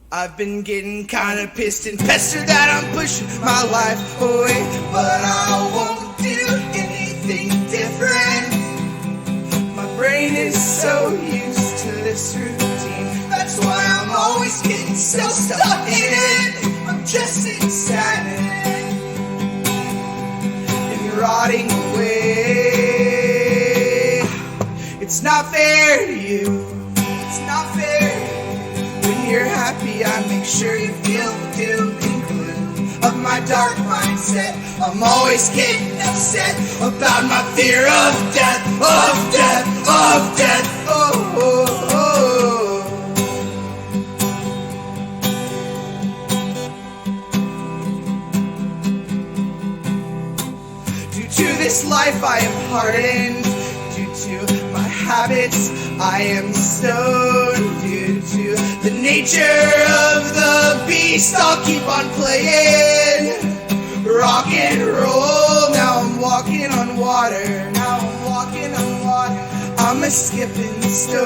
I've been getting kinda pissed and pestered that I'm pushing my life away, but I won't do anything different. My brain is so used to this routine, that's why I'm always getting so stuck in it. I'm just excited and rotting away. It's not fair to you, it's not fair. When you're happy, I make sure you feel the doom and gloom of my dark mindset. I'm always getting upset about my fear of death, of death, of death. Oh, oh, oh. Due to this life, I am hardened. Due to my habits, I am stoned. Due to the nature of the beast, I'll keep on playing rock and roll. Now I'm walking on water. Now I'm walking on water. I'm a skipping stone.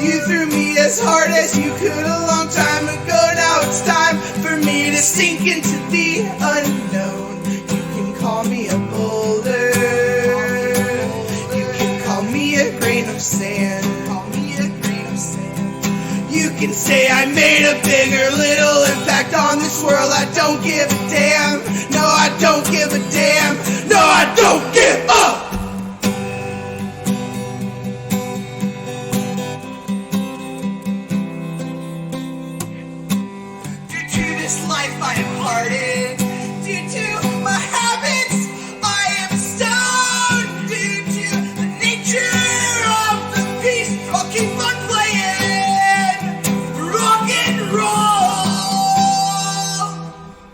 You threw me as hard as you could a long time ago. Now it's time for me to sink into the unknown. You can call me a boulder. You can call me a grain of sand. You can say I made a big or little impact on this world. I don't give a damn. No, I don't give a damn. No, I don't give up. Due to this life, I am hardened. Due to my habits, I am stoned. Due to the nature of the beast, I'll keep on